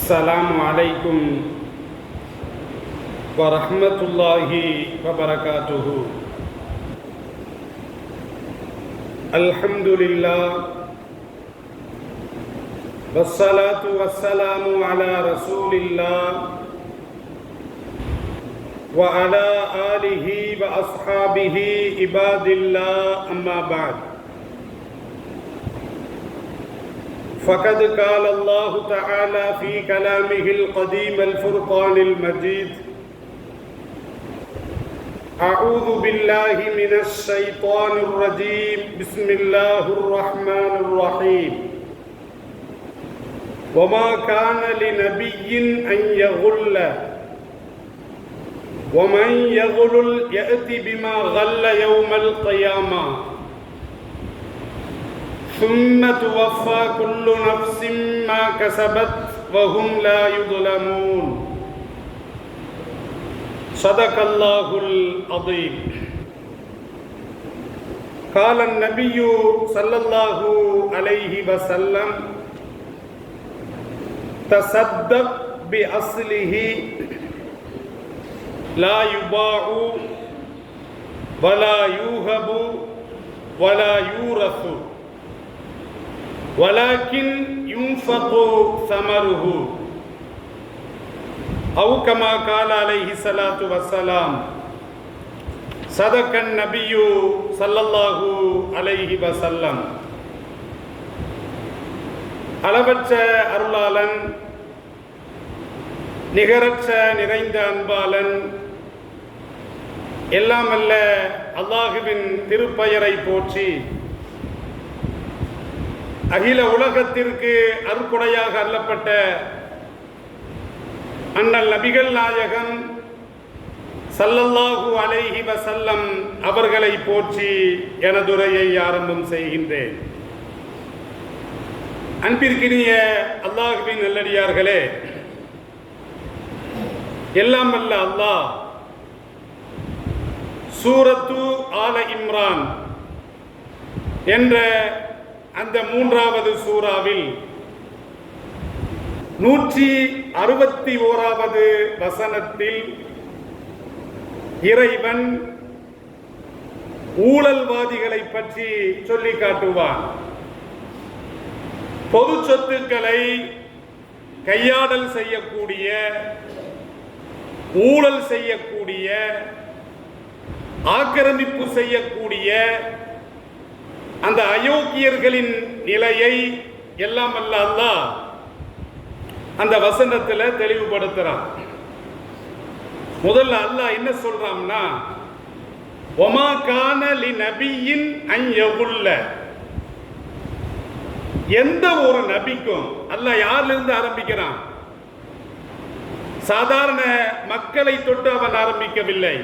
السلام عليكم ورحمة الله وبركاته. الحمد لله والصلاة والسلام على رسول الله وعلى آله وأصحابه عباد الله أما بعد. فقد قال الله تعالى في كلامه القديم الفرقان المجيد: أعوذ بالله من الشيطان الرجيم، بسم الله الرحمن الرحيم. وما كان لنبي أن يغل ومن يغل يأت بما غل يوم القيامة ثم توفى كل نفس ما كسبت وهم لا يظلمون. صدق الله العظيم. قال النبي صلى الله عليه وسلم: تصدق بأصله لا يباع ولا يوهب ولا يورث ولكن ينفق ثمره، أو كما قال عليه الصلاة والسلام. صدق النبي صلى الله عليه وسلم. அளவற்ற அருளாளன், நிகரற்ற நிறைந்த அன்பாளன், எல்லாமல்ல அல்லாஹுவின் திருப்பெயரை போற்றி அகில உலகத்திற்கு அருட்கொடையாக அருளப்பட்ட அண்ணல் நபிகள் நாயகம் ஸல்லல்லாஹு அலைஹி வஸல்லம் அவர்களை போற்றி எனதுரையை ஆரம்பம் செய்கின்றேன். அன்பிற்கினிய அல்லாஹுவின் நல்லடியார்களே, எல்லாம் வல்ல அல்லாஹ் சூரத்து ஆல இம்ரான் என்ற அந்த 3வது சூறாவில் 161வது வசனத்தில் இறைவன் ஊழல்வாதிகளை பற்றி சொல்லி காட்டுவான். பொது சொத்துக்களை கையாடல் செய்யக்கூடிய, ஊழல் செய்யக்கூடிய, ஆக்கிரமிப்பு செய்யக்கூடிய அந்த அயோக்கியர்களின் நிலையை எல்லாம் வல்ல அல்லாஹ் அந்த வசனத்தில் தெளிவுபடுத்துறான். முதல்ல அல்லாஹ் என்ன சொல்றான்னா, ஒமா கான லி நபியின் அன் யகுல்ல, எந்த ஒரு நபிக்கும் அல்லாஹ் யாரிலிருந்து ஆரம்பிக்கிறான்? சாதாரண மக்களை தொட்டு அவன் ஆரம்பிக்கவில்லை.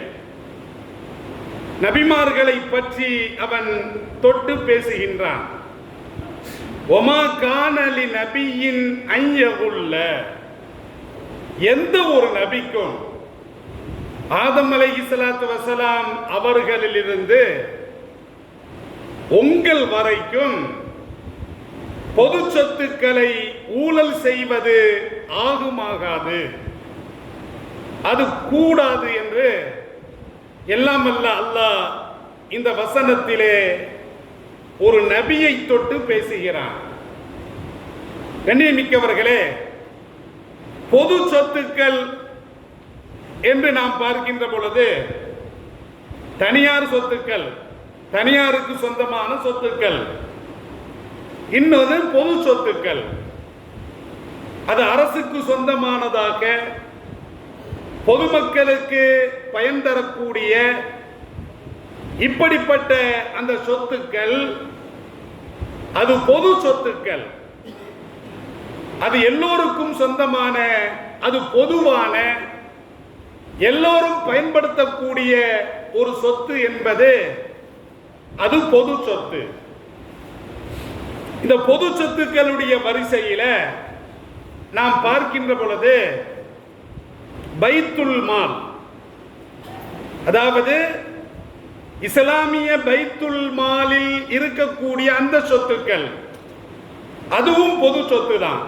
நபிமார்களை பற்றி அவன் தொட்டு பேசுகின்றான். ஒமா கான லி நபியின் அன் யகுல்ல, எந்த ஒரு நபிக்கும் ஆதம் அலைஹிஸ்ஸலாத்து வஸலாம் அவர்களிலிருந்து உங்கள் வரைக்கும் பொது சொத்துக்களை ஊழல் செய்வது ஆகுமாகாது, அது கூடாது என்று எல்லாம் வல்ல அல்லாஹ் இந்த வசனத்திலே ஒரு நபியை தொட்டு பேசுகிறான். கண்ணியமிக்கவர்களே, பொது சொத்துக்கள் என்று நாம் பார்க்கின்ற பொழுது தனியார் சொத்துக்கள், தனியாருக்கு சொந்தமான சொத்துக்கள், இன்னொரு பொது சொத்துக்கள், அது அரசுக்கு சொந்தமானதாக பொதுமக்களுக்கு பயன் தரக்கூடிய இப்படிப்பட்ட அந்த சொத்துக்கள் அது பொது சொத்துக்கள். அது எல்லோருக்கும் சொந்தமான, அது பொதுவான, எல்லோரும் பயன்படுத்தக்கூடிய ஒரு சொத்து என்பது அது பொது சொத்து. இந்த பொது சொத்துக்களுடைய வரிசையில நாம் பார்க்கின்ற பொழுது பைத்துல் மால், அதாவது இஸ்லாமிய பைத்துல் மாலில் இருக்கக்கூடிய அந்த சொத்துக்கள் அதுவும் பொது சொத்து தான்.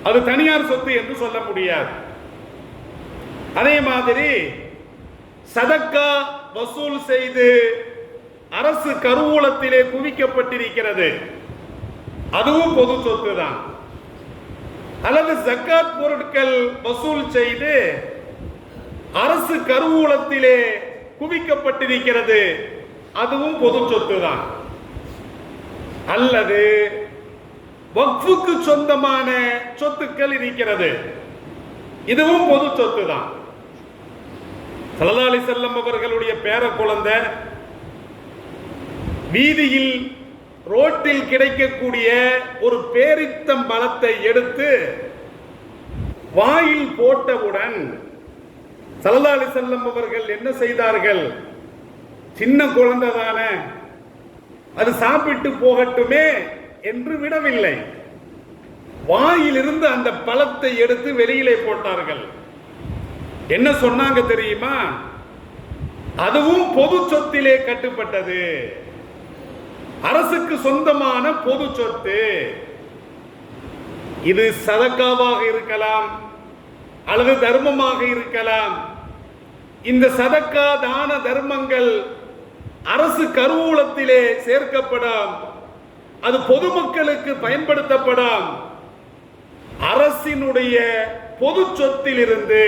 அது தனியார் சொத்து என்று சொல்ல முடியாது. அதே மாதிரி சதக்கா வசூல் செய்து அரசு கருவூலத்திலே குவிக்கப்பட்டிருக்கிறது, அதுவும் பொது சொத்து தான். அல்லது ஜக்காத் பொருட்கள் வசூல் செய்து அரசு கருவூலத்திலே குவிக்கப்பட்டிருக்கிறது, அதுவும் பொது சொத்து தான். அல்லது வக்ஃபுக்கு சொந்தமான சொத்துக்கள் இருக்கிறது, இதுவும் பொது சொத்து தான். ஸல்லல்லாஹு அலைஹி வஸல்லம் அவர்களுடைய பேர குழந்தை வீதியில் ரோட்டில் கிடைக்கக்கூடிய ஒரு பேரித்தம் பழத்தை எடுத்து வாயில் போட்டவுடன் ஸல்லல்லாஹு அலைஹி வஸல்லம் அவர்கள் என்ன செய்தார்கள்? சின்ன குழந்தை தானே, அது சாப்பிட்டு போகட்டுமே என்று விடவில்லை. வாயிலிருந்து அந்த பழத்தை எடுத்து வெளியிலே போட்டார்கள். என்ன சொன்னாங்க தெரியுமா? அதுவும் பொது சொத்திலே கட்டுப்பட்டது, அரசுக்கு சொந்தமான பொது சொத்து. இது சதக்காவாக இருக்கலாம் அல்லது தர்மமாக இருக்கலாம். இந்த சதக்கா தான தர்மங்கள் அரசு கருவூலத்திலே சேர்க்கப்படும், அது பொதுமக்களுக்கு பயன்படுத்தப்படும். அரசினுடைய பொது சொத்தில் இருந்து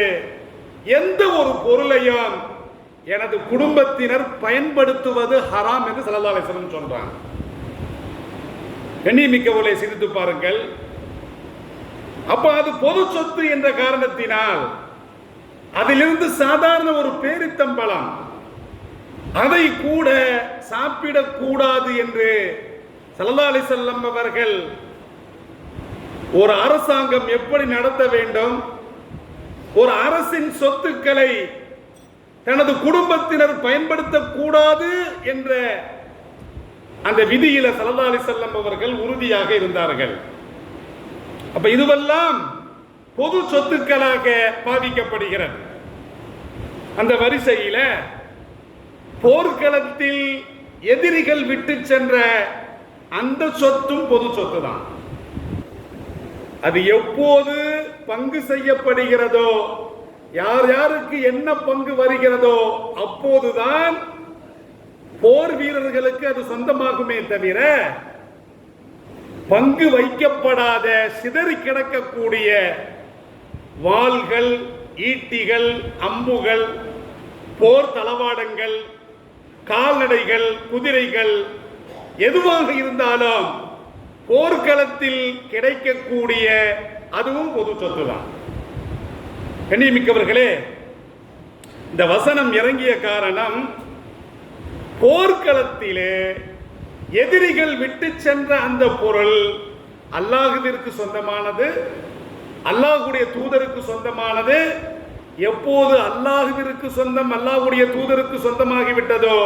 எந்த ஒரு பொருளையும் எனது குடும்பத்தினர் பயன்படுத்துவது ஹராம் என்று ஸல்லல்லாஹு அலைஹி வஸல்லம் சொல்றாங்க. கண்ணியமிக்கவர்களை சிந்தித்து பாருங்கள். அப்ப அது பொது சொத்து என்ற காரணத்தினால் அதிலிருந்து சாதாரண ஒரு பேரித்தம்பழம் அதை கூட சாப்பிடக்கூடாது என்று ஸல்லல்லாஹு அலைஹி வஸல்லம் அவர்கள் ஒரு அரசாங்கம் எப்படி நடத்த வேண்டும், ஒரு அரசின் சொத்துக்களை தனது குடும்பத்தினர் பயன்படுத்தக்கூடாது என்ற அந்த விதியில ஸல்லல்லாஹு அலைஹி வஸல்லம் அவர்கள் உறுதியாக இருந்தார்கள். அப்ப இதுவெல்லாம் பொது சொத்துக்களாக பாதிக்கப்படுகிறது. அந்த வரிசையில போர்க்களத்தில் எதிரிகள் விட்டு சென்ற அந்த சொத்தும் பொது சொத்து தான். அது எப்போது பங்கு செய்யப்படுகிறதோ, யார் யாருக்கு என்ன பங்கு வருகிறதோ அப்போதுதான் போர் வீரர்களுக்கு அது சொந்தமாகுமே தவிர பங்கு வைக்கப்படாத சிதறி கிடக்கக்கூடிய வாள்கள், ஈட்டிகள், அம்புகள், போர் தளவாடங்கள், கால்நடைகள், குதிரைகள் எதுவாக இருந்தாலும் போர்க்களத்தில் கிடைக்கக்கூடிய அதுவும் பொது சொத்து தான். கண்ணியமிக்கவர்களே, இந்த வசனம் இறங்கிய காரணம் போர்க்களத்திலே எதிரிகள் விட்டு சென்ற அந்த பொருள் அல்லாஹ்விற்கு சொந்தமானது, அல்லாஹ்வுடைய தூதருக்கு சொந்தமானது. எப்போது அல்லாஹ்விற்கு சொந்தம், அல்லாஹ்வுடைய தூதருக்கு சொந்தமாகிவிட்டதோ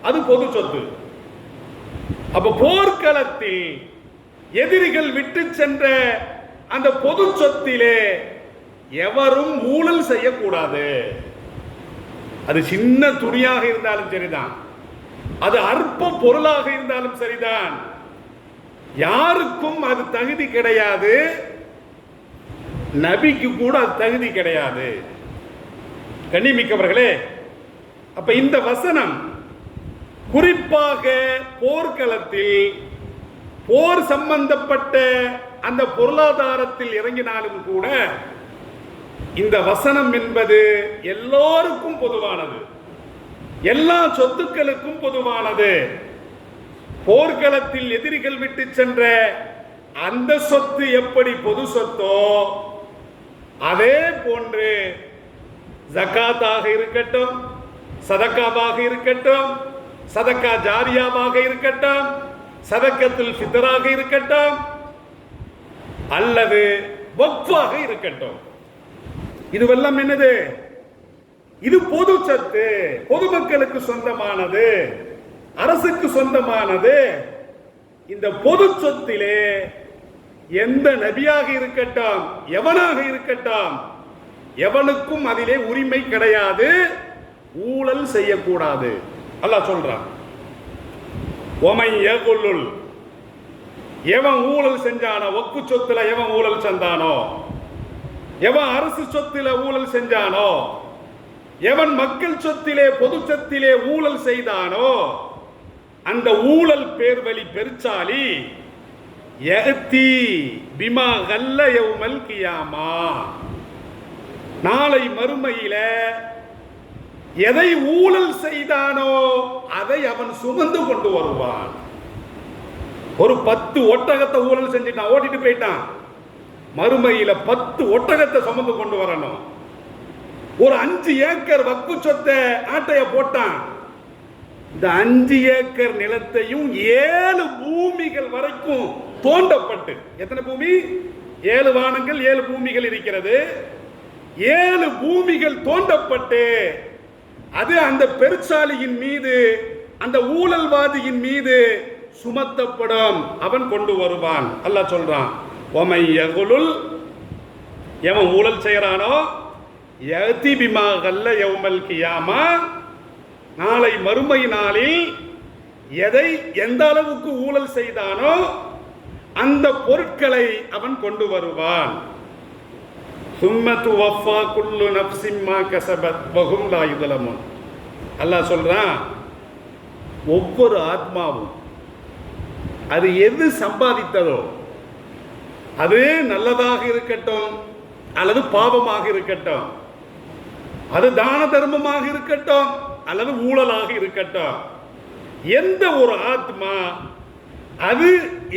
அது பொது சொத்து. அப்ப போர்க்களத்தில் எதிரிகள் விட்டு சென்ற அந்த பொது சொத்திலே எவரும் ஊழல் செய்யக்கூடாது. அது சின்ன துணியாக இருந்தாலும் சரிதான், அது அற்ப பொருளாக இருந்தாலும் சரிதான், யாருக்கும் அது தகுதி கிடையாது. நபிக்கு கூட அது தகுதி கிடையாது. கண்ணியமிக்கவர்களே, அப்ப இந்த வசனம் குறிப்பாக போர்க்களத்தில் போர் சம்பந்தப்பட்ட அந்த பொருளாதாரத்தில் இறங்கினாலும் கூட இந்த வசனம் என்பது எல்லோருக்கும் பொதுவானது, எல்லா சொத்துக்களுக்கும் பொதுவானது. போர்க்களத்தில் எதிரிகள் விட்டு சென்ற அந்த சொத்து எப்படி பொது சொத்தோ அதே போன்று ஜகாத்தாக இருக்கட்டும், சதக்காவாக இருக்கட்டும், சதக்கா ஜாரியாவாக இருக்கட்டும், சதக்கத்துல் ஃபித்ராக இருக்கட்டும், அல்லது வக்ஃபாக இருக்கட்டும், இதுவெல்லாம் என்னது? இது பொது சொத்து, பொதுமக்களுக்கு சொந்தமானது, அரசுக்கு சொந்தமானது. இந்த பொது சொத்திலே எந்த நபியாக இருக்கட்டும், எவனாக இருக்கட்டும், எவனுக்கும் அதிலே உரிமை கிடையாது, ஊழல் செய்யக்கூடாது. அல்லாஹ் சொல்றான், ஒமை யகுலுல் எவன் ஊழல் செஞ்சானோ, வக்ஃபு சொத்துல எவன் ஊழல் செஞ்சானோ, எவன் அரசு சொத்தில ஊழல் செஞ்சானோ, எவன் மக்கள் சொத்திலே பொது சொத்திலே ஊழல் செய்தானோ, அந்த ஊழல் பேர்வழி பெருச்சாலி யஅதி பிமா கல்ல யௌமல் கியாமா, நாளை மறுமையில எதை ஊழல் செய்தானோ அதை அவன் சுமந்து கொண்டு வருவான். ஒரு 10 ஒட்டகத்தை ஊழல் செஞ்சுட்டான், ஓட்டிட்டு போயிட்டான். மறுமையில 10 ஒட்டகத்தை சுமந்து கொண்டு வரணும். ஒரு 5 ஏக்கர் வக்ஃபு சொத்தை ஆட்டைய போட்டான். இந்த 5 ஏக்கர் நிலத்தையும் 7 பூமிகள் வரைக்கும் தோண்டப்பட்டு, எத்தனை பூமி? 7 வானங்கள் 7 பூமிகள் இருக்கிறது. 7 பூமிகள் தோண்டப்பட்டு அது அந்த பெருச்சாலியின் மீது, அந்த ஊழல்வாதியின் மீது சுமத்தப்படும். அவன் கொண்டு வருவான். அல்லாஹ் சொல்றான், ஒமை யகுலுல், எவன் ஊழல் செய்யறானோ, யஅதி பிமா கல்ல யௌமல் கியாமா, நாளை மறுமை நாளில் எதை எந்த அளவுக்கு ஊழல் செய்தானோ அந்த பொருட்களை அவன் கொண்டு வருவான். சும்மத்து வஃபா குல்லு நஃப்ஸின் மா கஸபத் வஹும் லா யுظلمون. அல்லாஹ் சொல்றான், ஒவ்வொரு ஆத்மாவும் அது எது சம்பாதித்ததோ, அது நல்லதாக இருக்கட்டும் அல்லது பாவமாக இருக்கட்டும், அது தான தர்மமாக இருக்கட்டும் அல்லது ஊழலாக இருக்கட்டும், எந்த ஒரு ஆத்மா அது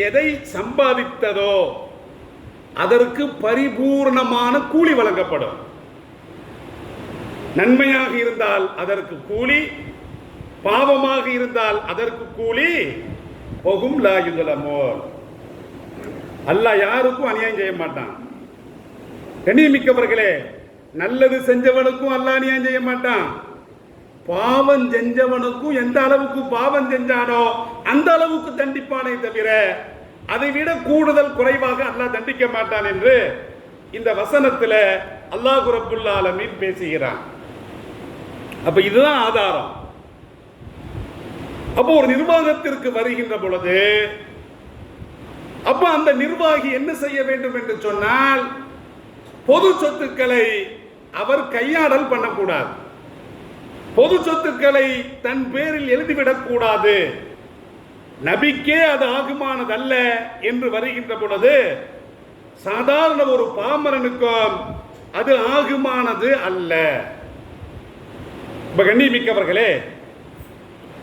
எதை சம்பாதித்ததோ அதற்கு பரிபூர்ணமான கூலி வழங்கப்படும். நன்மையாக இருந்தால் அதற்கு கூலி, பாவமாக இருந்தால் அதற்கு கூலி. வஹும் லா யுظلمون. அல்லாஹ் யாருக்கும் அநியாயம் செய்ய மாட்டான். கண்ணியமிக்கவர்களே, நல்லது செஞ்சவனுக்கும் அல்லாஹ் அநியாயம் செய்ய மாட்டான். பாவம் செஞ்சவனுக்கும் எந்த அளவுக்கு பாவம் செஞ்சானோ அந்த அளவுக்கு தண்டிப்பானே தவிர அதை விட கூடுதல் குறைவாக அல்லாஹ் தண்டிக்க மாட்டான் என்று இந்த வசனத்தில் அல்லாஹ் ரப்புல் ஆலமீன் பேசுகிறான். அப்ப இதுதான் ஆதாரம். அப்போ ஒரு நிர்வாகத்திற்கு வருகின்ற பொழுது அப்ப அந்த நிர்வாகி என்ன செய்ய வேண்டும் என்று சொன்னால், பொது சொத்துக்களை அவர் கையாடல் பண்ணக்கூடாது, பொது சொத்துக்களை தன் பேரில் எழுதிவிடக் கூடாது. நபிக்கே அது ஆகுமானதல்ல என்று வருகின்ற பொழுது சாதாரண ஒரு பாமரனுக்கும் அது ஆகுமானது அல்ல. கண்ணியமிக்கவர்களே,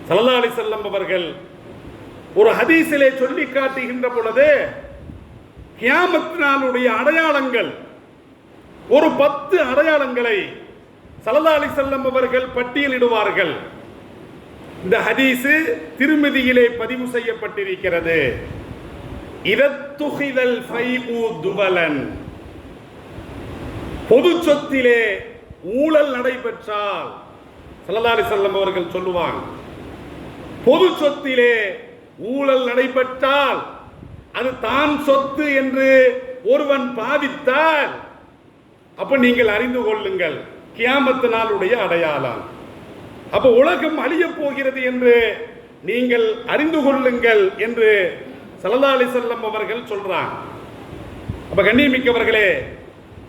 ஸல்லல்லாஹு அலைஹி வஸல்லம் அவர்கள் ஒரு ஹதீஸிலே சொல்லி காட்டுகின்ற பொழுது கியாமத் நாளுடைய அடையாளங்கள், ஒரு 10 அடையாளங்களை ஸல்லல்லாஹு அலைஹி வஸல்லம் அவர்கள் பட்டியலிடுவார்கள். இந்த ஹதீஸ் திருமிதியிலே பதிவு செய்யப்பட்டிருக்கிறது. இதத்துஹிதல் ஃபைஉ துபலன், பொது சொத்திலே ஊழல் நடைபெற்றால் ஸல்லல்லாஹு அலைஹி வஸல்லம் அவர்கள் சொல்லுவாங்க, பொது சொத்திலே ஊழல் நடைபெற்றால் அது தான் சொத்து என்று ஒருவன் பாவித்தால் அப்ப நீங்கள் அறிந்து கொள்ளுங்கள் கியாமத் நாளுடைய அடையாளம். அப்ப உலகம் அழிய போகிறது என்று நீங்கள் அறிந்து கொள்ளுங்கள் என்று ஸல்லல்லாஹு அலைஹி வஸல்லம் அவர்கள் சொல்றாங்க. அப்ப கண்ணியமிக்கவர்களே,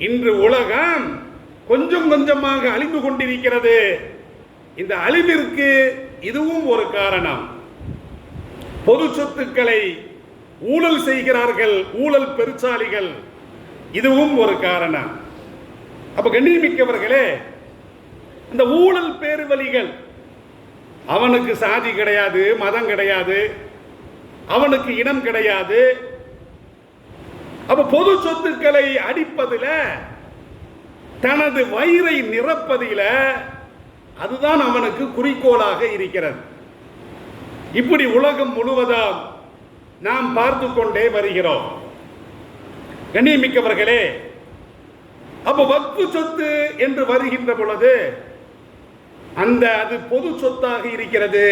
இன்று உலகம் கொஞ்சம் கொஞ்சமாக அழிந்து கொண்டிருக்கிறது. இந்த அழிவிற்கு இதுவும் ஒரு காரணம். பொது சொத்துக்களை ஊழல் செய்கிறார்கள் ஊழல் பெருச்சாலிகள், இதுவும் ஒரு காரணம். அப்ப கண்ணியமிக்கவர்களே, இந்த ஊழல் பேருவழிகள், அவனுக்கு சாதி கிடையாது, மதம் கிடையாது, அவனுக்கு இனம் கிடையாது. அப்ப பொது சொத்துக்களை அடிப்பதில், தனது வயிறை நிரப்பதில் அதுதான் அவனுக்கு குறிக்கோளாக இருக்கிறது. இப்படி உலகம் முழுவதும் நாம் பார்த்து கொண்டே வருகிறோம். கண்ணியமிக்கவர்களே, அப்ப வக்ஃபு சொத்து என்று வருகின்ற பொழுது அது பொது சொத்தாக இருக்கிறது,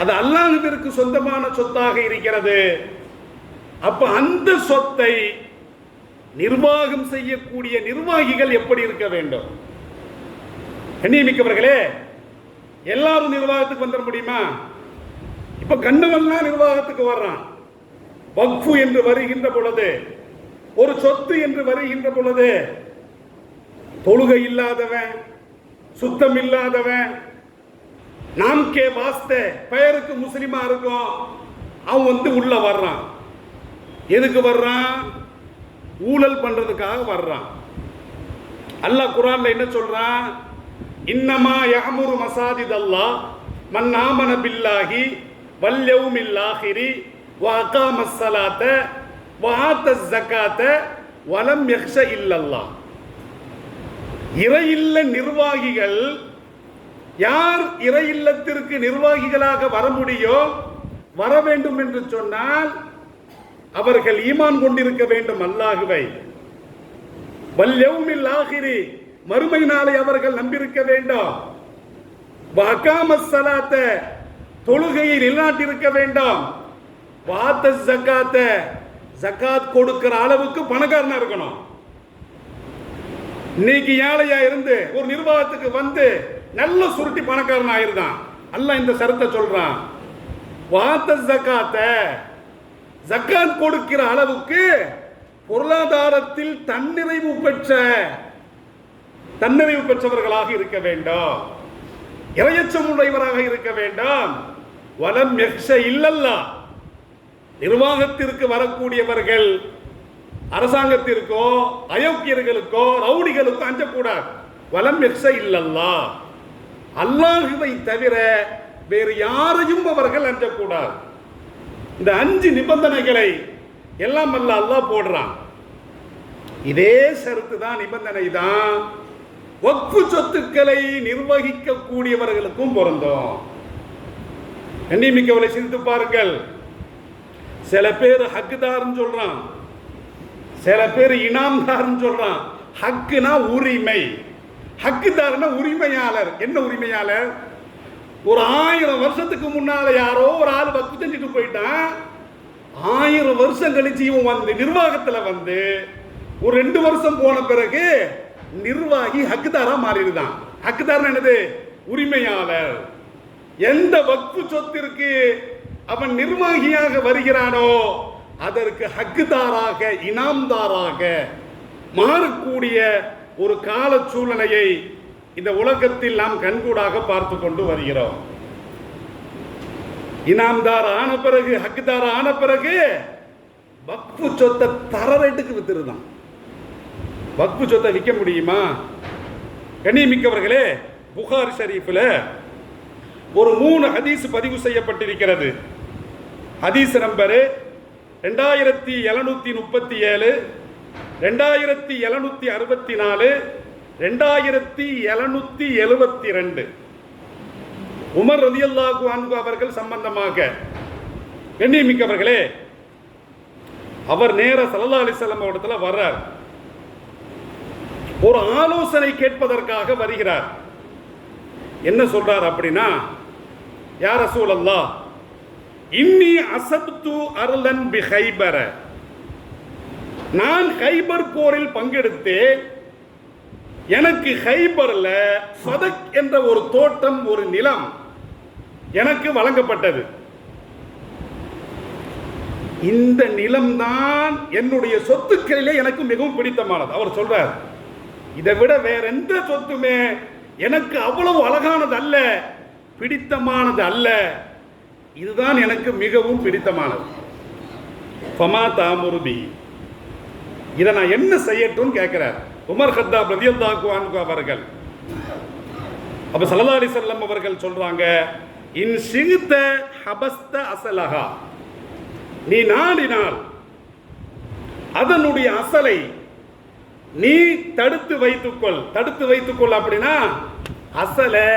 அது அல்லாஹ்விற்கு சொந்தமான சொத்தாக இருக்கிறது. அப்ப அந்த சொத்தை நிர்வாகம் செய்யக்கூடிய நிர்வாகிகள் எப்படி இருக்க வேண்டும்? கண்ணியமிக்கவர்களே, எல்லாரும் நிர்வாகத்துக்கு வந்துட முடியுமா? இப்ப கண்டவன்லாம் நிர்வாகத்துக்கு வர்றான். வக்ஃபு என்று வருகின்ற பொழுது, ஒரு சொத்து என்று வருகின்ற பொழுது, தொழுகை இல்லாதவன், சுத்தம் இல்லாதவன், நாம் கே வாஸ்தே பெயருக்கு முஸ்லிமா இருக்கும், அவன் உள்ள வர்றான். எதுக்கு வர்றான்? ஊழல் பண்றதுக்காக வர்றான். அல்லாஹ் குர்ஆன்ல என்ன சொல்றான்? இன்னமா யஅமுரு மசாஜித் அல்லாஹ் மன் ஆமன பில்லாஹி வல் யௌமில் ஆகிரி வ அகாமஸ் ஸலாத்த வ ஆத்தஸ் ஸகாத்த வ லம் யக்ஷ இல்லல்லாஹ். இறையில்ல நிர்வாகிகள், யார் இறையில்லத்திற்கு நிர்வாகிகளாக வர முடியும், வர வேண்டும் என்று சொன்னால் அவர்கள் ஈமான் கொண்டிருக்க வேண்டும் அல்லாஹுவை. வல் யௌமில் ஆகிரி, மறுமை நாளை அவர்கள் நம்பியிருக்க வேண்டும். வஅகாமஸ் ஸலாத்த, தொழுகையை நிலைநாட்டியிருக்க வேண்டும். வஆத்தஸ் ஸகாத்த, ஜகாத் கொடுக்கிற அளவுக்கு பணக்காரனா இருக்கணும். இன்னைக்கு ஏழையா இருந்து ஒரு நிர்வாகத்துக்கு வந்து நல்ல சுருட்டி பணக்காரன் ஆயிருந்தான். அல்லாஹ் இந்த சரத்தை சொல்றான். வஆத்தஸ் ஸகாத்த, ஜகாத் கொடுக்கிற அளவுக்கு பொருளாதாரத்தில் தன்னிறைவு பெற்றவர்களாக இருக்க வேண்டும், இறையச்சம் உடையவராக இருக்க வேண்டும். வலம் யக்ஷ இல்லல்லாஹ், நிர்வாகத்திற்கு வரக்கூடியவர்கள் அரசாங்கத்திற்கோ அயோக்கியர்களுக்கோ ரவுடிகளுக்கோ அஞ்சக்கூடாது. வலம் யக்ஷ இல்லல்லாஹ், அல்லாஹுவை தவிர வேறு யாரையும் அவர்கள் அஞ்சக்கூடாது. இந்த 5 நிபந்தனைகளை எல்லாம் அல்லாஹ் போடுறான். இதே ஷரத்து தான், நிபந்தனை தான் வக்ஃபு சொத்துக்களை நிர்வகிக்க கூடியவர்களுக்கும் பொருந்தும். கண்ணியமிக்கவரை சிந்தித்து பாருங்கள். சில பேர் ஹக்குதார்னு சொல்றான், சில பேர் இனாம்தார்னு சொல்றான். ஹக்குனா உரிமை, ஹக்குதார்னா உரிமையாளர். என்ன உரிமையாளர்? ஒரு 1000 வருஷத்துக்கு முன்னால யாரோ ஒரு ஆள் வக்ஃபு செஞ்சுட்டு போயிட்டான். 1000 வருஷம் கழிச்சு இவன் வந்து நிர்வாகத்தில் வந்து ஒரு 2 வருஷம் போன பிறகு நிர்வாகி ஹக்குதாரா மாறிடுதான். ஹக்குதார் என்னது? உரிமையாளர். எந்த வக்ஃபு சொத்திற்கு அவன் நிர்வாகியாக வருகிறானோ அதற்கு ஹக்குதாராக, இனாம்தாராக மாறக்கூடிய ஒரு கால சூழ்நிலையை இந்த உலகத்தில் நாம் கண்கூடாக பார்த்து கொண்டு வருகிறோம். இனாம்தார் ஆன பிறகு, ஹக்குதார் ஆன பிறகு வக்ஃபு சொத்தை தர ரேட்டுக்கு வித்துருதான். வக்ஃபு சொத்தை விற்க முடியுமா? கண்ணியமிக்கவர்களே, புகாரி ஷரீஃபில் ஒரு 3 ஹதீஸ் பதிவு செய்யப்பட்டிருக்கிறது. ஹதீஸ் நம்பரு 2737, 2764, 2772. உமர் ரலியல்லாஹு அன்ஹு அவர்கள் சம்பந்தமாக. கண்ணியமிக்கவர்களே, அவர் நேர ஸல்லல்லாஹு அலைஹி வஸல்லம் இடத்துல வர்றார். ஒரு ஆலோசனை கேட்பதற்காக வருகிறார். என்ன சொல்றார் அப்படின்னா, யா ரசூலல்லாஹ், இன்னி அஸப்து அர்லன் பி ஹைபர, நான் ஹைபர் போரில் பங்கெடுத்தேன். எனக்கு ஹைபர்ல ஃபதக் என்ற ஒரு தோட்டம், ஒரு நிலம் எனக்கு வழங்கப்பட்டது. இந்த நிலம்தான் என்னுடைய சொத்துக்களிலே எனக்கு மிகவும் பிடித்தமானது. அவர் சொல்றார், இதை விட வேற எந்த சொத்துமே எனக்கு அவ்வளவு அழகானது அல்ல, பிடித்தமானது அல்ல, இதுதான் எனக்கு மிகவும் பிடித்தமானது. ஃபமா தாமுருபி, இதை நான் என்ன செய்யட்டும் கேட்கிறார் உமர் கத்தாப் ரலியல்லாஹு அன்ஹு அவர்கள். அப்ப ஸல்லல்லாஹு அலைஹி வஸல்லம் அவர்கள் சொல்றாங்க, இன் ஷிக்த ஹபஸ்த அஸலஹா, நீ நாடினால் அதனுடைய அசலை நீ தடுத்து வைத்துக்கொள். தடுத்து வைத்துக்கொள் அப்படின்னா அசலை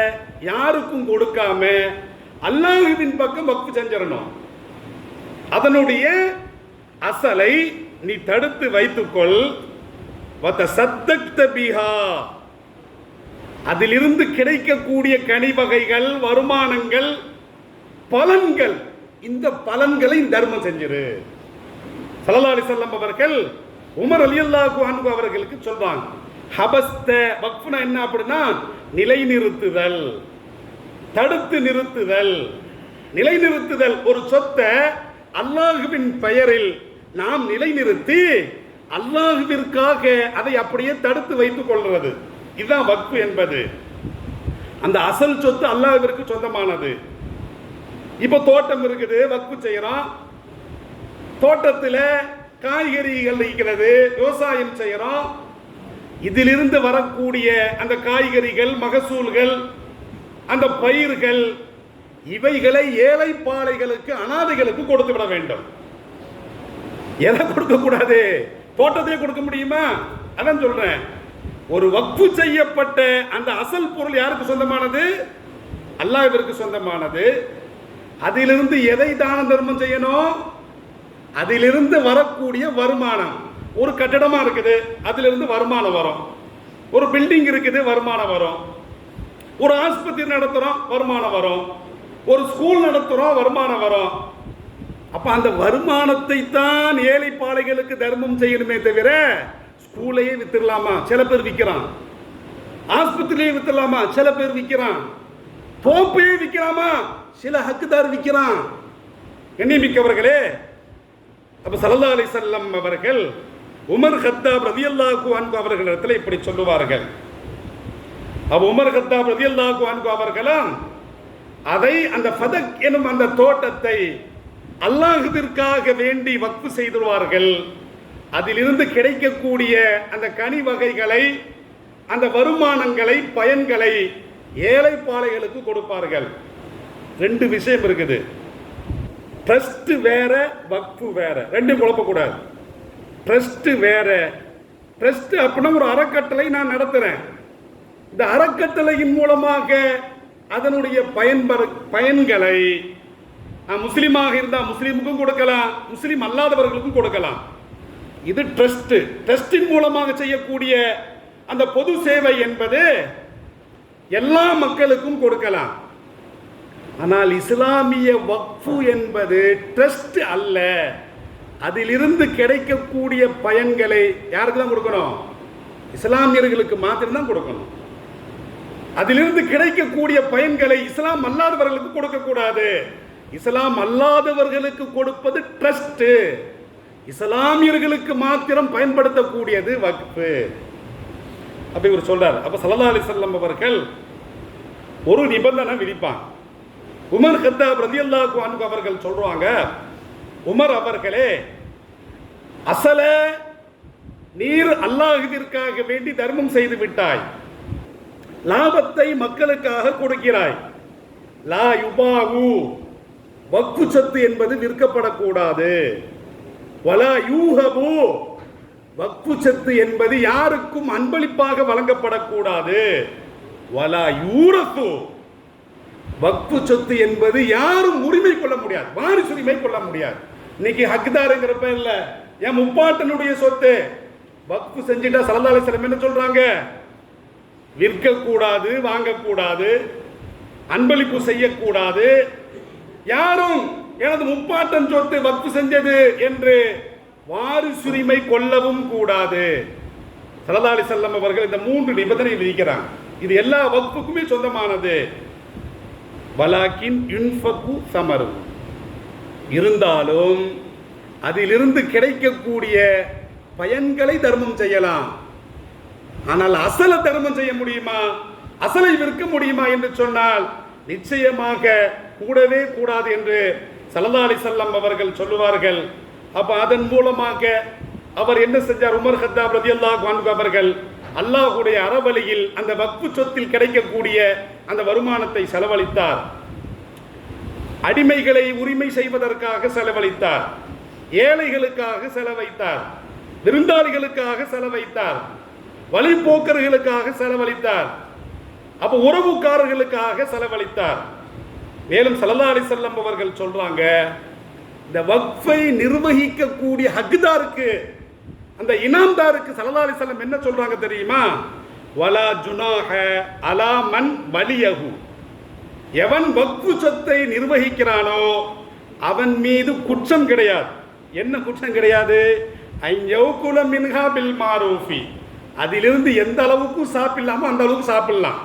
யாருக்கும் கொடுக்காம அல்லாஹ்வின் பக்கம் வக்ஃபு செஞ்சிடணும். அதனுடைய அசலை நீ தடுத்து வைத்துக்கொள். வதசத்தக்த பிஹா, அதிலிருந்து கிடைக்கக்கூடிய கனி வகைகள், வருமானங்கள், பலன்கள், இந்த பலன்களை தர்மம் செஞ்சிரு. ஸல்லல்லாஹு அலைஹி வஸல்லம் அவர்கள் உமர் ரலியல்லாஹு அன்ஹு அவர்களுக்கு சொல்றாங்க, ஹபஸ்த வக்ஃப்னா என்ன அப்படின்னா நிலைநிறுத்துதல், தடுத்து நிறுத்துதல். நிலைநிறுத்துதல், ஒரு சொத்தை அல்லாஹுவின் பெயரில் நாம் நிலைநிறுத்தி அல்லாஹுவிற்காக அதை அப்படியே தடுத்து வைத்துக் கொள்வது, இதுதான் வக்ஃப் என்பது. அந்த அசல் சொத்து அல்லாஹ்விற்கு சொந்தமானது. இப்ப தோட்டம் இருக்குது, வக்ஃப் செய்யறோம். தோட்டத்தில் காய்கறிகள் இருக்கிறது, விவசாயம் செய்யறோம். இதிலிருந்து வரக்கூடிய அந்த காய்கறிகள், மகசூல்கள், அந்த பயிர்கள், இவைகளை ஏழை பாலைகளுக்கு, அனாதைகளுக்கு கொடுத்து விட வேண்டும். எதை கொடுக்க கூடாது? தோட்டத்தையே கொடுக்க முடியுமா? அதான் சொல்றேன். ஒரு வக்ஃபு செய்யப்பட்ட அந்த அசல் பொருள் யாருக்கு சொந்தமானது? அல்லாஹ்விற்கு சொந்தமானது. அதிலிருந்து எதை தான தர்மம் செய்யணும்? அதிலிருந்து வரக்கூடிய வருமானம். ஒரு கட்டடமா இருக்குது, அதிலிருந்து வருமானம் வரும். ஒரு பில்டிங் இருக்குது, வருமானம் வரும். ஒரு ஆஸ்பத்திரி நடத்துறோம், வருமானம் வரும். ஒரு ஸ்கூல் நடத்துறோம், வருமானம் வரும். அப்ப அந்த வருமானத்தை தான் ஏழை பாலைகளுக்கு தர்மம் செய்யணுமே தவிர ஸ்கூலையே வித்துடலாமா? சில பேர் விற்கிறான். ஆஸ்பத்திரியே வித்துடலாமா? சில பேர் விற்கிறான். தோப்பையே விற்கலாமா? சில ஹக்குதார் விற்கிறான். எண்ணிமிக்கவர்களே, அப்ப ஸல்லல்லாஹு அலைஹி வஸல்லம் அவர்கள் உமர் கத்தாப் ரலியல்லாஹு அன்ஹு அவர்களிடத்தில் இப்படி சொல்லுவார்கள். அப்ப உமர் கத்தாப் ரலியல்லாஹு அன்ஹு அவர்களும் அதை, அந்த ஃபதக் எனும் அந்த தோட்டத்தை அல்லாஹ்விற்காக வேண்டி வக்ஃப் செய்துவார்கள். அதிலிருந்து கிடைக்கக்கூடிய அந்த கனி வகைகளை, அந்த வருமானங்களை, பயன்களை ஏழை பாலைகளுக்கு கொடுப்பார்கள். ரெண்டு விஷயம் இருக்குது. ட்ரஸ்ட் வேற, வக்ஃப் வேற. ரெண்டும் குழப்பக்கூடாது. ட்ரஸ்ட் வேற. ட்ரஸ்ட் அப்படின்னா ஒரு அறக்கட்டளை நான் நடத்துறேன். இந்த அறக்கட்டளையின் மூலமாக அதனுடைய பயன்களை முஸ்லீமாக இருந்தால் முஸ்லீமுக்கும் கொடுக்கலாம், முஸ்லீம் அல்லாதவர்களுக்கும் கொடுக்கலாம். இது ட்ரஸ்ட். ட்ரஸ்டின் மூலமாக செய்யக்கூடிய அந்த பொது சேவை என்பது எல்லா மக்களுக்கும் கொடுக்கலாம். ஆனால் இஸ்லாமிய வக்ஃபு என்பது ட்ரஸ்ட் அல்ல. அதிலிருந்து கிடைக்கக்கூடிய பயன்களை யாருக்கு தான் கொடுக்கணும்? இஸ்லாமியர்களுக்கு மாத்திரம்தான் கொடுக்கணும். அதிலிருந்து கிடைக்கக்கூடிய பயன்களை இஸ்லாம் அல்லாதவர்களுக்கு கொடுக்கக்கூடாது. இஸ்லாம் அல்லாதவர்களுக்கு கொடுப்பது ட்ரஸ்ட். இஸ்லாமியர்களுக்கு மாத்திரம் பயன்படுத்தக்கூடியது வக்ஃப். அப்படி இவர் சொல்றார். அப்ப ஸல்லல்லாஹு அலைஹி வஸல்லம் அவர்கள் ஒரு நிபந்தனை விதிப்பாங்க. உமர் கத்தாப் ரலியல்லாஹு அன்ஹு அவர்கள் சொல்றாங்க, உமர் அவர்களே, அசல நீர் அல்லாஹ்விற்காக வேண்டி தர்மம் செய்து விட்டாய், லாபத்தை மக்களுக்காக கொடுக்கிறாய். லா யுபாவு, வக்ஃபு சொத்து என்பது விற்கப்படக்கூடாது. வலா யூஹபு, வக்ஃபு சொத்து என்பது யாருக்கும் அன்பளிப்பாக வழங்கப்படக்கூடாது. வலா யூரத்து, வக்ஃபு சொத்து என்பது யாரும் உரிமை கொள்ள முடியாது, வாரிசு உரிமை கொள்ள முடியாது. இன்னைக்கு ஹக்தாருங்கிற பேர்ல என் முப்பாட்டனுடைய சொத்து வக்ஃபு செஞ்சுட்டா ஸல்லல்லாஹு அலைஹி வஸல்லம் என்ன சொல்றாங்க? விற்கக்கூடாது, வாங்கக்கூடாது, அன்பளிப்பு செய்யக்கூடாது. யாரும் எனது முப்பாட்டன் சொத்து வக்ஃபு செஞ்சது என்று வாரிசுரிமை கொள்ளவும் கூடாது. ஸல்லல்லாஹு அலைஹி வஸல்லம் அவர்கள் இந்த மூன்று நிபந்தனை விதிக்கிறாங்க. இது எல்லா வக்ஃபுக்குமே சொந்தமானது. வலாக்கின் யுன்ஃபகு சமரு, இருந்தாலும் அதிலிருந்து கிடைக்கக்கூடிய பயன்களை தர்மம் செய்யலாம். ஆனால் அசல தர்மம் செய்ய முடியுமா, அசலை விற்க முடியுமா என்று சொன்னால் நிச்சயமாக கூடவே கூடாது என்று ஸல்லல்லாஹு அலைஹி வஸல்லம் அவர்கள் சொல்லுவார்கள். அப்ப அதன் மூலமாக அவர் என்ன செஞ்சார்? உமர் கத்தாப் ரலியல்லாஹு அன்ஹு அவர்கள் அல்லாஹ்வுடைய அறவழியில் அந்த வக்ஃபு சொத்தில் கிடைக்கக்கூடிய அந்த வருமானத்தை செலவழித்தார். அடிமைகளை உரிமை செய்வதற்காக செலவழித்தார், ஏழைகளுக்காக செலவழித்தார், விருந்தாளிகளுக்காக செலவழித்தார், வழிபோக்கர்களுக்காக செலவழித்தார், அப்ப உறவுக்காரர்களுக்காக செலவழித்தார். மேலும் ஸல்லல்லாஹு அலைஹி வஸல்லம் அவர்கள் சொல்றாங்க, இந்த வக்ஃபை நிர்வகிக்கக்கூடிய ஹக்தாருக்கு, அந்த இனாம்தாருக்கு ஸல்லல்லாஹு அலைஹி வஸல்லம் என்ன சொல்றாங்க தெரியுமா? வலா ஜுனாஹ அலா மன் வலியஹு, எவன் வக்ஃபு சொத்தை நிர்வகிக்கிறானோ அவன் மீது குற்றம் கிடையாது. என்ன குற்றம் கிடையாது? ஐயௌகுல மின்ஹா பில் மாரூஃபி, அதிலிருந்து எந்த அளவுக்கு சாப்பிடலாமோ அந்த அளவுக்கு சாப்பிடலாம்.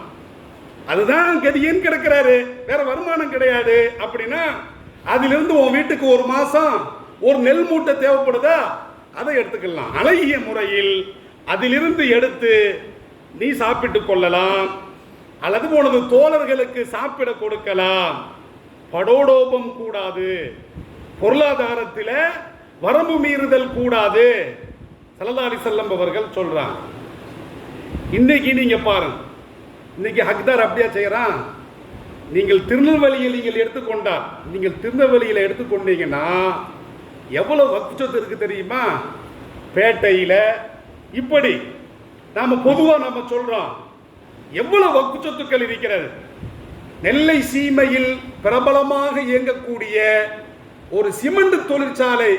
அதுதான் கதியேன்னு கிடக்கிறாரு, வேற வருமானம் கிடையாது அப்படின்னா அதிலிருந்து உன் வீட்டுக்கு ஒரு மாசம் ஒரு நெல் மூட்டை தேவைப்படுதா, அதை எடுத்துக்கலாம். அழகிய முறையில் அதிலிருந்து எடுத்து நீ சாப்பிட்டு கொள்ளலாம், அல்லது உனது தோழர்களுக்கு சாப்பிட கொடுக்கலாம். படோடோபம் கூடாது, பொருளாதாரத்தில் வரம்பு மீறுதல் கூடாது. ஸல்லல்லாஹு அலைஹி வஸல்லம் அவர்கள் சொல்றாங்க. இன்னைக்கு நீங்க பாருங்க, இன்னைக்கு ஹக்தார் அப்படியா செய்யறான். நீங்கள் திருநெல்வேலியில் நீங்கள் எடுத்துக்கொண்டால், நீங்கள் திருநெல்வேலியில் எடுத்துக்கொண்டீங்கன்னா எவ்வளவு வக்ஃப் சொத்து இருக்கு தெரியுமா? பேட்டையில் இப்படி நாம பொதுவாக நம்ம சொல்றோம் எவ்வளவு வக்ஃப் சொத்துக்கள் இருக்கிறது. நெல்லை சீமையில் பிரபலமாக இயங்கக்கூடிய ஒரு சிமெண்ட் தொழிற்சாலை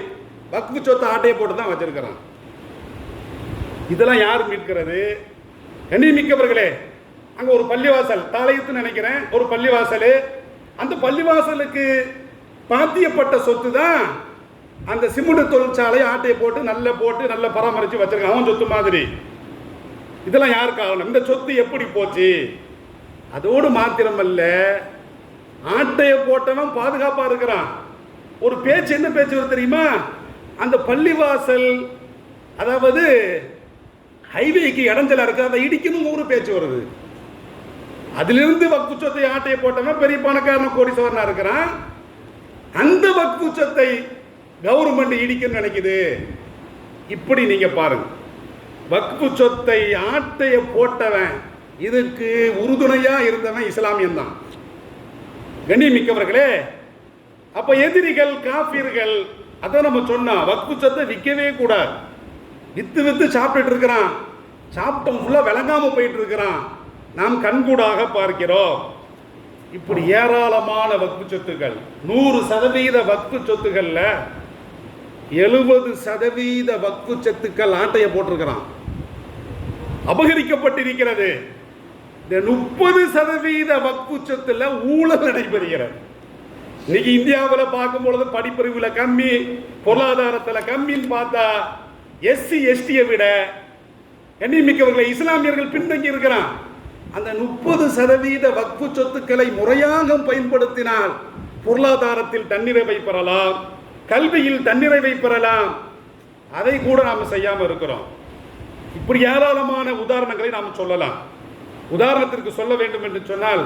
வக்ஃப் சொத்து ஆட்டையை போட்டு தான் வச்சிருக்கிறான். இதெல்லாம் யார் மீட்கிறது? கண்ணியமிக்கவர்களே, அங்க ஒரு பள்ளிவாசல் தாளையத்துன்னு நினைக்கிறேன், ஒரு பள்ளிவாசல். அந்த பள்ளிவாசலுக்கு பாத்தியப்பட்ட சொத்து தான் அந்த சிமெண்ட் தொழிற்சாலை ஆட்டையை போட்டு நல்ல பராமரித்து வச்சிருக்கான், அவன் சொத்து மாதிரி. இதெல்லாம் யார் காரணம்? இந்த சொத்து எப்படி போச்சு? அதோடு மாத்திரமல்ல, ஆட்டையை போட்டவன் பாதுகாப்பா இருக்கிறான். ஒரு பேச்சு என்ன பேச்சு வருது தெரியுமா? அந்த பள்ளிவாசல் அதாவது ஹைவேக்கு இடைஞ்சலா இருக்கு, அதை இடிக்கணும் ஒரு பேச்சு வருது. அதிலிருந்து வக்ஃப் சொத்தை ஆட்டையை போட்டவன் பெரிய பணக்காரன கோடீஸ்வரனா இருக்கிறான். அந்த வக்ஃப் சொத்தை கவர்மெண்ட் இடிக்கணும்னு நினைக்குது. இப்படி நீங்க பாருங்க, வக்ஃப் சொத்தை ஆட்டைய போட்டவன் இதுக்கு உறுதுணையா இருந்தவன் இஸ்லாமியன் தான். கண்ணியமிக்கவர்களே, அப்ப எதிரிகள் காஃபிர்கள் அதை நம்ம சொன்னா வக்ஃப் சொத்தை விற்கவே கூடாது. வித்து சாப்பிட்டு இருக்கிறான், சாப்பிட்டோம் ஃபுல்லா விளங்காம போயிட்டு இருக்கிறான், நாம் கண்கூடாக பார்க்கிறோம். இப்படி ஏராளமான வக்ஃப் சொத்துக்கள். 100% வக்ஃப் சொத்துக்கள்ல 70% வக்ஃப் சொத்துக்கள் ஆட்டைய போட்டிருக்கிறான், அபகரிக்கப்பட்டிருக்கிறது. இந்த 30% வக்ஃப் சொத்துல ஊழல் நடைபெறுகிறது. இன்னைக்கு இந்தியாவில் பார்க்கும் பொழுது படிப்பறிவுல கம்மி, பொருளாதாரத்தில் கம்மின்னு பார்த்தா எஸ்சி எஸ்டியை விட கண்ணியமிக்கவர்களை இஸ்லாமியர்கள் பின்தங்கி இருக்கிறான். அந்த 30% வக்ஃப் சொத்துக்களை முறையாக பயன்படுத்தினால் பொருளாதாரத்தில் தன்னிறைவை பெறலாம், கல்வியில் தன்னிறைவை பெறலாம். அதை கூட நாம் செய்யாம இருக்கிறோம். இப்படி ஏராளமான உதாரணங்களை நாம் சொல்லலாம். உதாரணத்திற்கு சொல்ல வேண்டும் என்று சொன்னால்,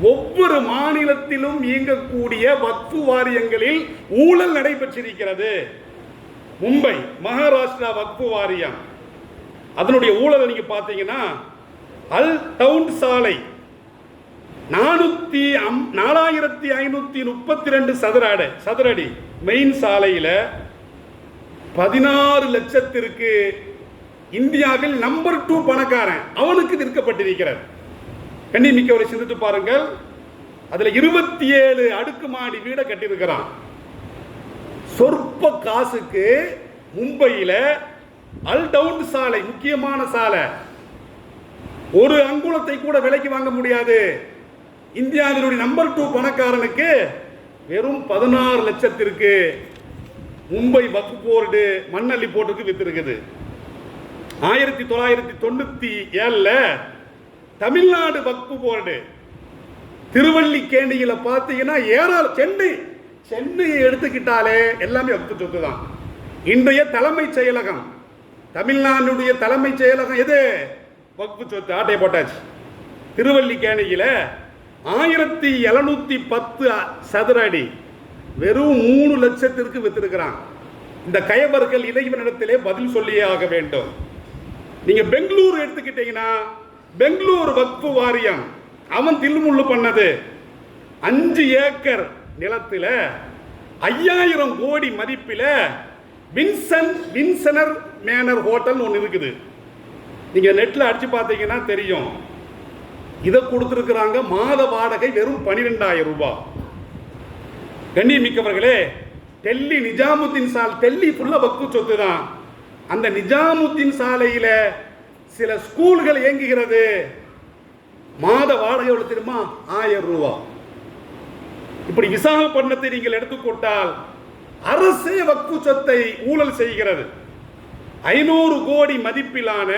ஒவ்வொரு மாநிலத்திலும் இயங்கக்கூடிய வக்ஃப் வாரியங்களில் ஊழல் நடைபெற்றிருக்கிறது. மும்பை மகாராஷ்டிரா வக்ஃப் வாரியம், அதனுடைய ஊழலை நீங்க பார்த்தீங்கன்னா, அல் டவுன் சாலை 4532 சதுர அடி மெயின் சாலையில் 16 லட்சத்திற்கு இந்தியாவில் நம்பர் 2 பணக்காரன் அவனுக்கு விற்கப்பட்டிருக்கிறது. கண்ணியமிக்கவரை சிந்தித்து பாருங்கள், அதுல 27 அடுக்குமாடி வீடை கட்டியிருக்கிறான். சொற்ப காசுக்கு மும்பையில் அல் டவுன் சாலை, முக்கியமான சாலை, ஒரு அங்குலத்தை கூட விலைக்கு வாங்க முடியாது. இந்தியாவினுடைய நம்பர் 2 பணக்காரனுக்கு வெறும் 16 லட்சத்திற்கு மும்பை வக்ஃப் போர்டு மண்ணள்ளி போட்டுக்கு வித்திருக்குது. 1997 தமிழ்நாடு வக்ஃப் போர்டு திருவல்லிக்கேணியில பார்த்தீங்கன்னா சென்னையை எடுத்துக்கிட்டாலே எல்லாமே வக்ஃப் சொத்து தான். இன்றைய தலைமைச் செயலகம், தமிழ்நாடுடைய தலைமைச் செயலகம் எது? வக்ஃப் சொத்து ஆட்டையை போட்டாச்சு. திருவல்லிக்கேணியில 1710 சதுர அடி வெறும் 3 லட்சத்திற்கு வித்திருக்கிறான். இந்த கயவர்கள் இறைவனிடத்திலே பதில் சொல்லியே ஆக வேண்டும். நீங்க பெங்களூர் எடுத்துக்கிட்டீங்கன்னா, பெங்களூர் வக்ஃப் வாரியம் அவன் தில்லுமுள்ளு பண்ணது 5 ஏக்கர் நிலத்தில் 5000 கோடி மதிப்பில் வின்சனர் மேனர் ஹோட்டல் ஒன்று இருக்குது. நீங்க நெட்ல அடிச்சு பார்த்தீங்கன்னா தெரியும். இதை கொடுத்திருக்கிறாங்க, மாத வாடகை வெறும் 12000 ரூபாய். கண்ணியமிக்கவர்களே, டெல்லி நிஜாமுத்தீன் சாலை, டெல்லி ஃபுல்லா வக்ஃப் சொத்து தான். அந்த நிஜாமுத்தீன் சாலையில சில ஸ்கூல்கள் இயங்குகிறது. மாத வாடகை எவ்வளவு தெரியுமா? 1000 ரூபாய். இப்படி விசாகப்பட்டினத்தை நீங்கள் எடுத்துக்கொண்டால் அரசே வக்ஃப் சொத்தை ஊழல் செய்கிறது. 500 கோடி மதிப்பிலான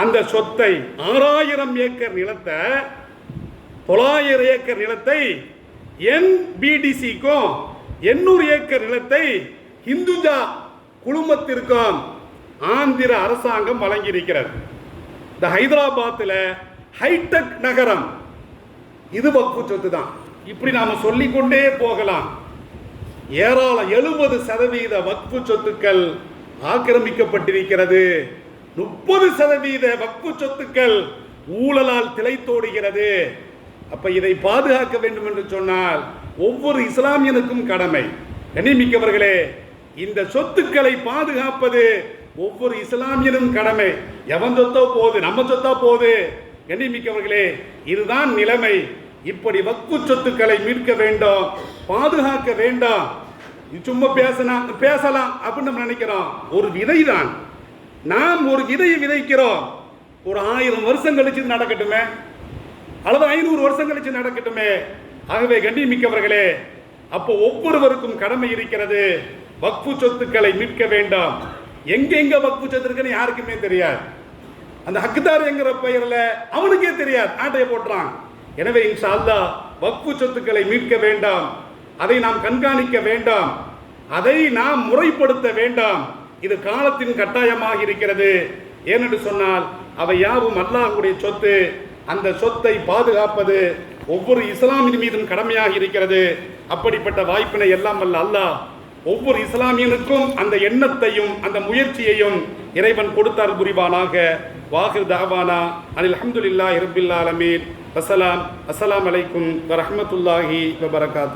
அந்த சொத்தை 6000 ஏக்கர் நிலத்தை 900 ஏக்கர் நிலத்தை NBDC-க்கும் 800 ஏக்கர் நிலத்தை ஹிந்துஜா குழுமத்திற்கும் ஆந்திர அரசாங்கம் வழங்கியிருக்கிறது. இந்த ஹைதராபாத்தில் ஹைடெக் நகரம் இது வக்ஃபு சொத்து தான். இப்படி நாம சொல்லிக்கொண்டே போகலாம். ஏராளம் 70% வக்ஃபு சொத்துக்கள் ஆக்கிரமிக்கப்பட்டிருக்கிறது. 30% வக்ஃபு சொத்துக்கள் ஊழலால் திளைத்தோடுகிறது. அப்ப இதை பாதுகாக்க வேண்டும் என்று சொன்னால் ஒவ்வொரு இஸ்லாமியனுக்கும் கடமை. கண்ணியமிக்கவர்களே, இந்த சொத்துக்களை பாதுகாப்பது ஒவ்வொரு இஸ்லாமியனும் கடமை. எவன் சொத்தோ போது, நம்ம சொத்தா போது. கண்ணியமிக்கவர்களே, இதுதான் நிலைமை. இப்படி வக்ஃபு சொத்துக்களை மீட்க வேண்டும், பாதுகாக்க வேண்டும். சும்மா பேசலாம் அப்படின்னு நம்ம நினைக்கிறோம். ஒரு விதை தான். நாம் ஒரு விதையை விதைக்கிறோம். ஒரு 1000 வருஷம் கழிச்சு நடக்கட்டுமே, அல்லது 500 வருஷம் கழிச்சு நடக்கட்டுமே. ஆகவே கண்ணியமிக்கவர்களே, அப்போ ஒவ்வொருவருக்கும் கடமை இருக்கிறது. வக்ஃபு சொத்துக்களை மீட்க வேண்டாம். எங்கெங்க வக்ஃபு சொத்து இருக்குன்னு யாருக்குமே தெரியாது. அந்த ஹக்குதார் என்கிற பெயரில் அவனுக்கே தெரியாது, ஆட்டையை போட்டுறான். எனவே இன்ஷா அல்லாஹ் வக்ஃபு சொத்துக்களை மீட்க வேண்டாம், அதை நாம் கண்காணிக்க வேண்டாம், அதை நாம் முறைப்படுத்த வேண்டாம். இது காலத்தின் கட்டாயமாக இருக்கிறது. ஏனென்று சொன்னால் அவை யாவும் அல்லாஹ்வுடைய சொத்து. அந்த சொத்தை பாதுகாப்பது ஒவ்வொரு இஸ்லாமியின் மீதும் கடமையாக இருக்கிறது. அப்படிப்பட்ட வாய்ப்பினை எல்லாம் வல்ல அல்லாஹ் ஒவ்வொரு இஸ்லாமியனுக்கும் அந்த எண்ணத்தையும் அந்த முயற்சியையும் இறைவன் கொடுத்தார் புரிவானாக. வாஹிர் தஅவானா அனில் ஹம்துலில்லாஹி ரப்பில் ஆலமீன். அஸ்ஸலாம் அலைக்கும் வரஹ்மத்துல்லாஹி வபரகாத்துஹு.